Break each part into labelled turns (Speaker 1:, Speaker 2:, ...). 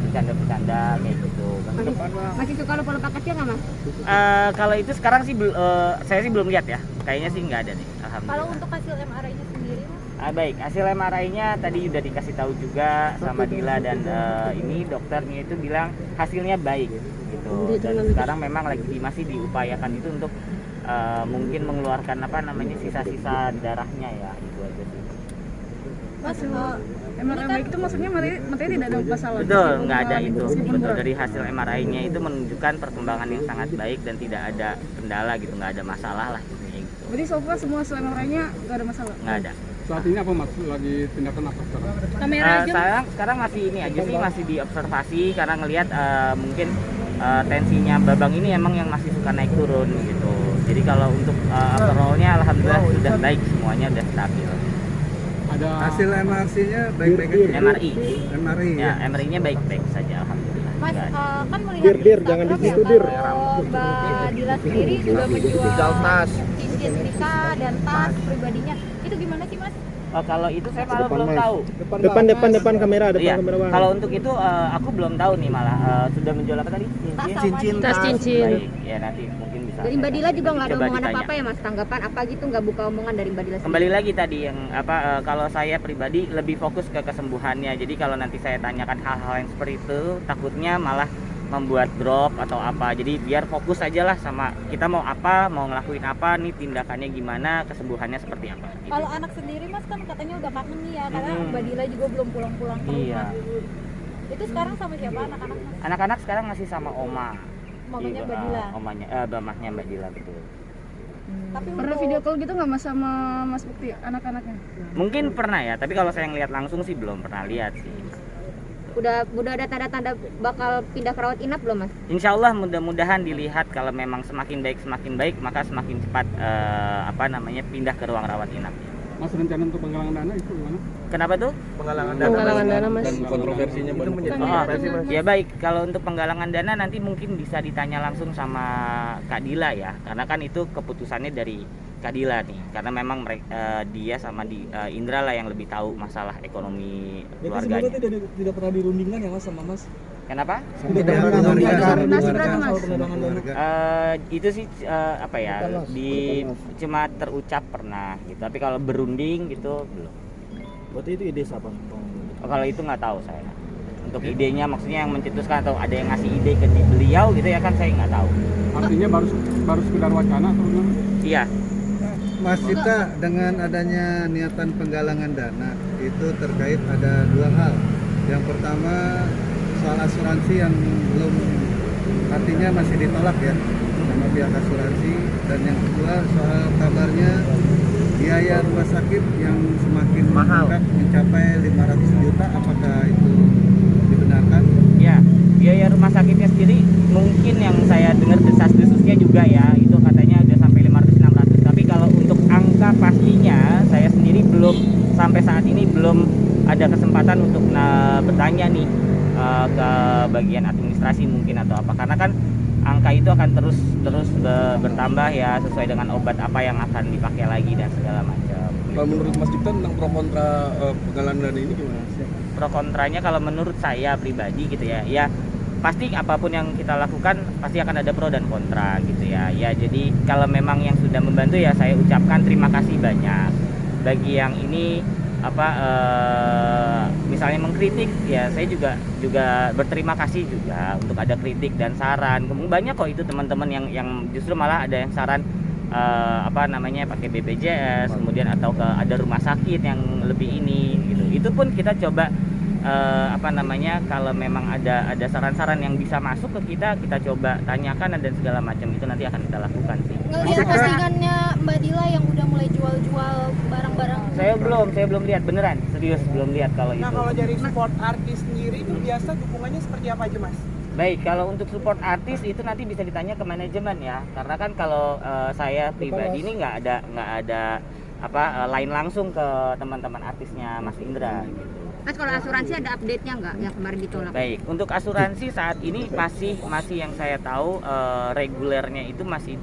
Speaker 1: bercanda-bercanda kayak gitu.
Speaker 2: Masih suka lupa-lupa kecil nggak mas?
Speaker 1: Kalau itu sekarang sih saya sih belum lihat ya, kayaknya sih nggak ada nih. Alhamdulillah.
Speaker 3: Kalau untuk hasil MRI-nya sendiri mas?
Speaker 1: Baik, hasil MRI-nya tadi udah dikasih tahu juga sama Dila dan ini dokternya itu bilang hasilnya baik gitu. Dan sekarang memang masih diupayakan itu untuk mungkin mengeluarkan sisa-sisa darahnya ya, itu aja sih.
Speaker 3: Mas,
Speaker 4: MRI itu maksudnya matanya tidak ada masalah.
Speaker 1: Betul, nggak ada itu. Betul, dari hasil MRI-nya itu menunjukkan perkembangan yang sangat baik dan tidak ada kendala gitu, nggak ada masalah lah gitu.
Speaker 4: Berarti so far semua hasil MRI-nya nggak ada masalah?
Speaker 1: Nggak ada.
Speaker 5: Saat ini apa mas? Lagi tindakan apa sekarang?
Speaker 4: Kamera aja?
Speaker 1: Sekarang masih ini aja sih, masih diobservasi karena ngelihat mungkin tensinya Babang ini emang yang masih suka naik turun gitu. Jadi kalau untuk overall-nya alhamdulillah sudah baik, semuanya sudah stabil.
Speaker 5: Ada
Speaker 6: Hasil MRI-nya baik-baik aja. MRI
Speaker 1: Ya, MRI-nya baik-baik saja alhamdulillah.
Speaker 3: Mas,
Speaker 1: Nggak ada.
Speaker 3: kan melihat di
Speaker 6: jangan
Speaker 3: Instagram
Speaker 6: di situ,
Speaker 3: ya, kalau Mbak Dila sendiri juga menjual cincin nikah dan tas pribadinya. Itu gimana sih mas?
Speaker 1: Kalau itu saya malah belum tahu.
Speaker 6: Depan kamera,
Speaker 1: Iya. Kalau untuk itu aku belum tahu nih malah sudah menjual apa tadi?
Speaker 6: Cincin.
Speaker 2: Tas cincin.
Speaker 1: Baik, ya nanti mungkin bisa.
Speaker 2: Dari Mbak Dila juga nggak ada
Speaker 1: Coba
Speaker 2: omongan
Speaker 1: ditanya.
Speaker 2: apa-apa ya mas? Tanggapan apa gitu nggak buka omongan dari Mbak Dila sendiri?
Speaker 1: Kembali lagi tadi yang kalau saya pribadi lebih fokus ke kesembuhannya. Jadi kalau nanti saya tanyakan hal-hal yang seperti itu, takutnya malah membuat drop atau apa. Jadi biar fokus aja lah sama kita mau apa, mau ngelakuin apa nih, tindakannya gimana, kesembuhannya seperti apa. Gitu.
Speaker 3: Kalau anak sendiri mas kan katanya udah kangen nih ya, karena Mbak Dila juga belum pulang-pulang ke
Speaker 1: Iya.
Speaker 3: rumah. Itu sekarang sama siapa anak-anak mas?
Speaker 1: Anak-anak sekarang masih sama oma.
Speaker 3: Mamanya Mbak Dila.
Speaker 1: Mamahnya Mbak Dila betul.
Speaker 3: Tapi
Speaker 4: Pernah
Speaker 3: untuk
Speaker 4: video call gitu nggak mas sama Mas Bukti anak-anaknya?
Speaker 1: Mungkin pernah ya, tapi kalau saya ngelihat langsung sih belum pernah lihat sih.
Speaker 2: Udah ada tanda-tanda bakal pindah ke rawat inap belum mas?
Speaker 1: Insya Allah mudah-mudahan dilihat kalau memang semakin baik maka semakin cepat pindah ke ruang rawat inap.
Speaker 5: mas, rencana untuk penggalangan dana itu gimana?
Speaker 1: Kenapa tuh?
Speaker 6: Penggalangan
Speaker 2: dana mas.
Speaker 6: dan kontroversinya
Speaker 1: Oh, ya baik, kalau untuk penggalangan dana nanti mungkin bisa ditanya langsung sama Kak Dila ya, karena kan itu keputusannya dari Kak Dila nih, karena memang dia sama Indra lah yang lebih tahu masalah ekonomi keluarganya.
Speaker 7: Tidak pernah dirundingkan ya mas sama mas?
Speaker 1: Kenapa? Itu sih cuma terucap pernah gitu, tapi kalau berunding gitu belum.
Speaker 7: Berarti itu ide siapa?
Speaker 1: Kalau itu nggak tahu saya. Untuk idenya maksudnya yang mencetuskan atau ada yang ngasih ide ke beliau gitu ya kan, saya nggak tahu.
Speaker 5: Artinya baru sekedar wacana atau gimana?
Speaker 1: Iya.
Speaker 6: Mas Cita, dengan adanya niatan penggalangan dana itu terkait ada dua hal. Yang pertama soal asuransi yang belum, artinya masih ditolak ya sama pihak asuransi, dan yang kedua soal kabarnya biaya rumah sakit yang semakin meningkat mencapai 500 juta, apakah itu dibenarkan?
Speaker 1: Ya, biaya rumah sakitnya sendiri mungkin yang saya dengar desas-desusnya juga ya, itu katanya udah sampai 500-600. Tapi kalau untuk angka pastinya saya sendiri belum, sampai saat ini belum ada kesempatan untuk bertanya nih ke bagian administrasi mungkin atau apa, karena kan angka itu akan terus bertambah ya, sesuai dengan obat apa yang akan dipakai lagi dan segala macam.
Speaker 7: Kalau menurut Mas Cipta tentang pro kontra penggalangan dana ini gimana?
Speaker 1: Pro kontranya kalau menurut saya pribadi gitu ya pasti apapun yang kita lakukan pasti akan ada pro dan kontra gitu ya. Jadi kalau memang yang sudah membantu ya saya ucapkan terima kasih banyak. Bagi yang ini misalnya mengkritik ya, saya juga berterima kasih juga untuk ada kritik dan saran. Banyak kok itu teman-teman yang justru malah ada yang saran pakai BPJS, kemudian atau ada rumah sakit yang lebih ini gitu. Itu pun kita coba kalau memang ada saran-saran yang bisa masuk ke kita coba tanyakan dan segala macam, itu nanti akan kita lakukan sih.
Speaker 3: ngelihat postingannya Mbak Dila yang udah mulai jual-jual barang-barang.
Speaker 1: Saya belum lihat, beneran serius belum lihat kalau itu.
Speaker 8: Nah, kalau dari support artis sendiri itu biasa dukungannya seperti apa aja mas?
Speaker 1: Baik, kalau untuk support artis itu nanti bisa ditanya ke manajemen ya, karena kan kalau saya pribadi ini nggak ada lain langsung ke teman-teman artisnya Mas Indra gitu.
Speaker 2: Mas kalau asuransi ada update-nya nggak yang kemarin ditolak?
Speaker 1: Baik, untuk asuransi saat ini masih yang saya tahu regulernya itu masih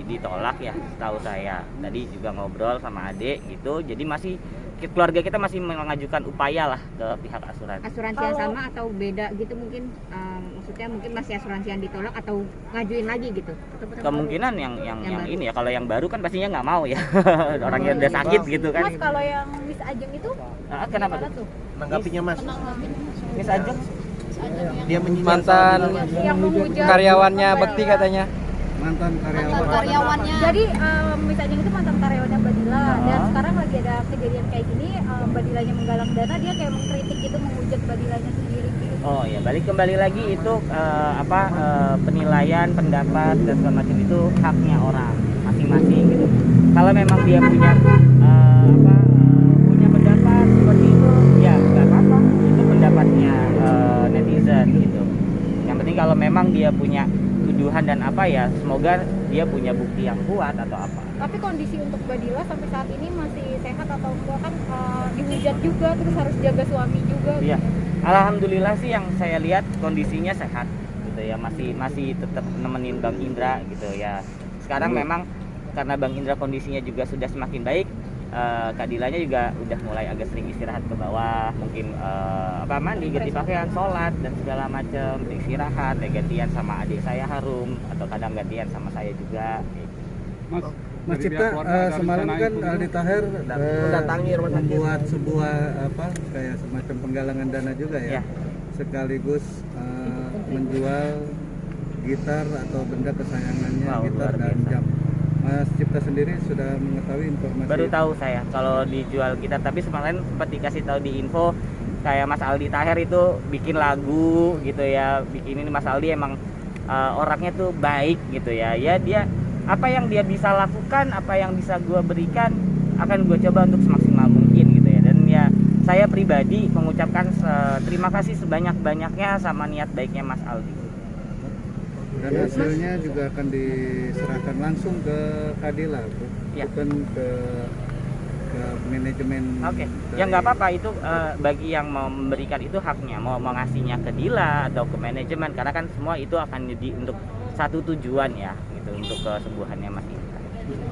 Speaker 1: ditolak ya, setahu saya. Tadi juga ngobrol sama Adek gitu, jadi masih keluarga kita masih mengajukan upaya lah ke pihak asuransi.
Speaker 2: Asuransi yang sama atau beda gitu mungkin, maksudnya mungkin masih asuransi yang ditolak atau ngajuin lagi gitu? Atau tetap
Speaker 1: Kemungkinan yang
Speaker 2: baru?
Speaker 1: ini ya, kalau yang baru kan pastinya nggak mau ya. Orangnya udah sakit gitu kan.
Speaker 3: Mas, kalau yang Miss Ajeng itu
Speaker 1: Kenapa
Speaker 3: gimana
Speaker 1: tuh?
Speaker 3: tuh?
Speaker 8: Menanggapinya Mas.
Speaker 1: Miss Ajeng
Speaker 8: Dia menyindir
Speaker 9: Mantan
Speaker 3: Yang menghujat
Speaker 9: karyawannya
Speaker 3: Mbak
Speaker 9: Bekti
Speaker 3: Dila.
Speaker 9: katanya.
Speaker 6: Mantan karyawan.
Speaker 3: Karyawannya. Jadi Miss Ajeng itu mantan karyawannya Mbak Dila dan sekarang lagi ada kejadian kayak gini, Mbak Dilanya menggalang dana, dia kayak mengkritik gitu, menghujat Mbak Dilanya sendiri gitu.
Speaker 1: Oh ya, balik kembali lagi itu penilaian, pendapat dan segala macam itu haknya orang masing-masing gitu. Kalau memang dia punya punya pendapat seperti itu, ya nggak apa-apa, itu pendapatnya netizen gitu. Yang penting kalau memang dia punya tuduhan dan semoga dia punya bukti yang kuat atau apa.
Speaker 3: Tapi kondisi untuk Mbak Dila sampai saat ini masih sehat atau enggak, kan dihujat juga, terus harus jaga suami juga.
Speaker 1: Iya. Alhamdulillah sih yang saya lihat kondisinya sehat gitu ya, masih tetap nemenin Bang Indra gitu ya. Sekarang memang karena Bang Indra kondisinya juga sudah semakin baik, Kak Dilanya juga udah mulai agak sering istirahat ke bawah, mungkin mandi, ganti pakaian, sholat dan segala macam, istirahat, ya gantian sama adik saya Harum atau kadang gantian sama saya juga.
Speaker 6: Mas
Speaker 5: dari
Speaker 6: Cipta,
Speaker 5: pihak keluarga ada
Speaker 6: semalam
Speaker 5: rencana
Speaker 6: kan
Speaker 5: itu
Speaker 6: Aldi Taher
Speaker 8: mendatangi rumah sakit.
Speaker 6: membuat sebuah kayak semacam penggalangan dana juga ya,
Speaker 1: Ya.
Speaker 6: sekaligus menjual gitar atau benda kesayangannya,
Speaker 1: Wow,
Speaker 6: gitar
Speaker 1: luar
Speaker 6: dan
Speaker 1: biasa.
Speaker 6: jam. Mas Cipta sendiri sudah mengetahui informasi
Speaker 1: Baru
Speaker 6: itu?
Speaker 1: tahu saya kalau dijual gitar, tapi kemarin sempat dikasih tahu di info kayak Mas Aldi Taher itu bikin lagu gitu ya, bikin ini. Mas Aldi emang orangnya tuh baik gitu ya, dia apa yang dia bisa lakukan, apa yang bisa gue berikan akan gue coba untuk semaksimal mungkin gitu ya. Dan ya saya pribadi mengucapkan terima kasih sebanyak-banyaknya sama niat baiknya Mas Aldi.
Speaker 6: Dan hasilnya juga akan diserahkan langsung ke Kadila,
Speaker 1: Ya.
Speaker 6: bukan ke manajemen.
Speaker 1: Oke,
Speaker 6: dari-
Speaker 1: ya nggak apa-apa itu, bagi yang mau memberikan itu haknya, mau ngasihnya ke Dila atau ke manajemen, karena kan semua itu akan jadi untuk satu tujuan ya, gitu, untuk kesembuhannya Mas Indra.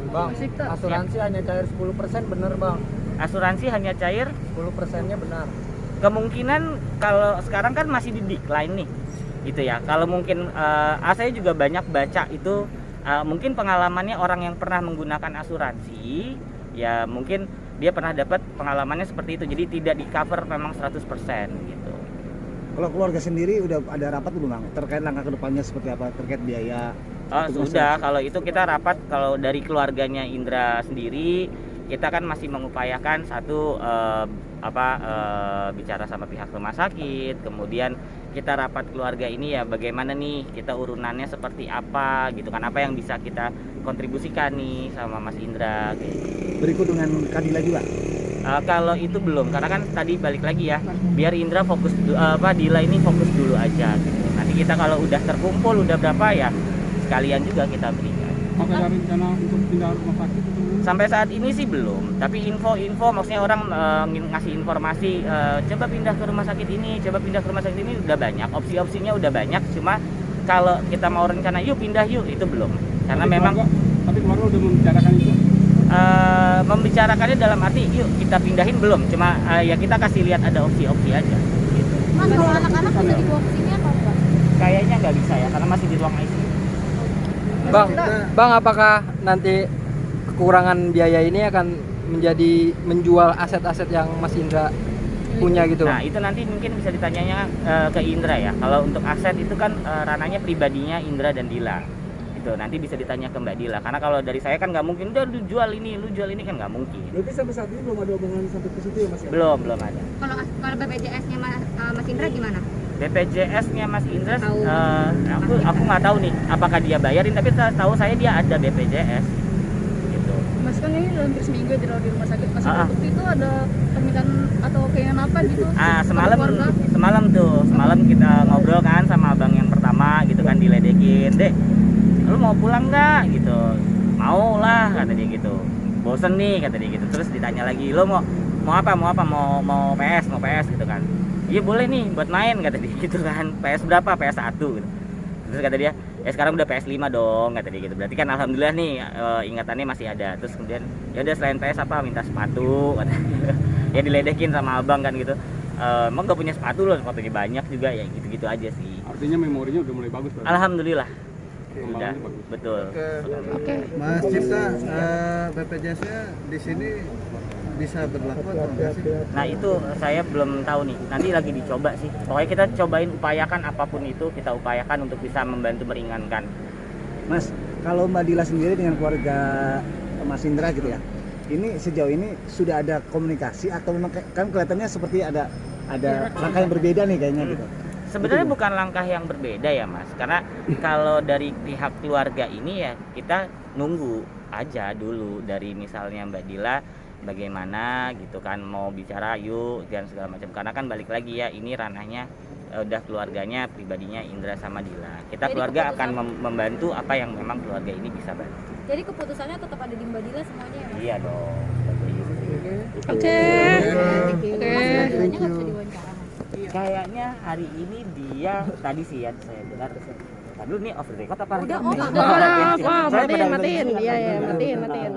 Speaker 8: Bang, asuransi hanya cair 10% bener Bang.
Speaker 1: Asuransi hanya cair
Speaker 8: 10%-nya benar.
Speaker 1: kemungkinan kalau sekarang kan masih di decline nih, gitu ya. Kalau mungkin saya juga banyak baca itu, mungkin pengalamannya orang yang pernah menggunakan asuransi, ya mungkin dia pernah dapat pengalamannya seperti itu, jadi tidak di cover memang 100% gitu.
Speaker 8: Kalau keluarga sendiri udah ada rapat belum Bang? Terkait langkah kedepannya seperti apa? Terkait biaya?
Speaker 1: Sudah, kalau itu kita rapat. Kalau dari keluarganya Indra sendiri, kita kan masih mengupayakan satu bicara sama pihak rumah sakit, kemudian kita rapat keluarga ini ya bagaimana nih kita urunannya seperti apa gitu kan, apa yang bisa kita kontribusikan nih sama Mas Indra gitu.
Speaker 8: Berikut dengan Kadila juga?
Speaker 1: Kalau itu belum, karena kan tadi balik lagi ya, biar Indra fokus Dila ini fokus dulu aja gitu. Nanti kita kalau udah terkumpul udah berapa ya sekalian juga kita berikan.
Speaker 5: Apakah ada rencana untuk pindah rumah sakit itu?
Speaker 1: Sampai saat ini sih belum, tapi info maksudnya orang ngasih informasi, coba pindah ke rumah sakit ini, coba pindah ke rumah sakit ini, udah banyak, opsi-opsinya udah banyak, cuma kalau kita mau rencana yuk pindah yuk, itu belum, karena
Speaker 5: Tapi keluarga udah membicarakan itu?
Speaker 1: Membicarakannya dalam arti yuk kita pindahin belum, cuma ya kita kasih lihat ada opsi-opsi aja gitu.
Speaker 3: Mas, kalau anak-anak bisa dibawa ke sini atau enggak?
Speaker 1: Kayaknya nggak bisa ya, karena masih di ruang ICU.
Speaker 9: Bang, apakah nanti kekurangan biaya ini akan menjadi menjual aset-aset yang Mas Indra punya gitu?
Speaker 1: Nah itu nanti mungkin bisa ditanyanya ke Indra ya. Kalau untuk aset itu kan ranahnya pribadinya Indra dan Dila. Itu nanti bisa ditanya ke Mbak Dila. Karena kalau dari saya kan nggak mungkin, udah lu jual ini kan nggak mungkin.
Speaker 8: Berarti sampai saat ini belum ada omongan sampai ke situ ya Mas?
Speaker 1: Belum ada.
Speaker 2: Kalau BPJS-nya Mas Indra gimana?
Speaker 1: BPJS-nya Mas Indra,
Speaker 2: Tahu.
Speaker 1: aku nggak tahu nih apakah dia bayarin, tapi tahu saya dia ada BPJS gitu.
Speaker 4: Mas kan ini dalam seminggu dirawat di rumah sakit. Mas waktu itu ada permintaan atau keinginan apa gitu?
Speaker 1: Semalam kita ngobrol kan sama abang yang pertama gitu kan, diledekin, Dek, lu mau pulang nggak gitu? Mau lah kata dia gitu. Bosen nih kata dia gitu. Terus ditanya lagi, lo mau PS gitu kan. Iya boleh nih buat main kata dia gitu kan. PS berapa? PS1 gitu. Terus kata dia, sekarang udah PS5 dong kata dia gitu. Berarti kan alhamdulillah nih ingatannya masih ada. Terus kemudian ya udah selain PS apa, minta sepatu kata dia. ya diledekin sama abang kan gitu. Emang gak punya sepatu loh, sepatunya banyak juga ya, gitu-gitu aja sih.
Speaker 5: Artinya memorinya udah mulai bagus berarti.
Speaker 1: Alhamdulillah. Udah,
Speaker 5: Kembangannya bagus.
Speaker 1: betul.
Speaker 6: Oke. Mas Cipta, BPJS-nya di sini bisa berlaku atau enggak sih?
Speaker 1: Nah itu saya belum tahu nih, nanti lagi dicoba sih. Pokoknya kita cobain upayakan apapun itu, kita upayakan untuk bisa membantu meringankan.
Speaker 8: Mas, kalau Mbak Dila sendiri dengan keluarga Mas Indra gitu ya, ini sejauh ini sudah ada komunikasi atau memang kan kelihatannya seperti ada langkah yang berbeda nih kayaknya gitu.
Speaker 1: Sebenarnya bukan langkah yang berbeda ya Mas, karena kalau dari pihak keluarga ini ya kita nunggu aja dulu dari misalnya Mbak Dila bagaimana gitu kan, mau bicara yuk dan segala macam, karena kan balik lagi ya ini ranahnya udah keluarganya pribadinya Indra sama Dila. Kita
Speaker 3: Jadi
Speaker 1: keluarga akan
Speaker 3: keputusan-
Speaker 1: membantu apa yang memang keluarga ini bisa bantu.
Speaker 3: Jadi keputusannya tetap ada di Mbak Dila semuanya ya Mas?
Speaker 1: Iya dong.
Speaker 2: Oke.
Speaker 3: Mas Badilanya nggak bisa diwawancara Mas?
Speaker 1: Kayaknya hari ini dia tadi sih ya saya dengar. Aduh nih off the record apa?
Speaker 3: Udah,
Speaker 1: record nih?
Speaker 3: udah.
Speaker 1: Saya pada-
Speaker 2: Matiin. Iya, matiin.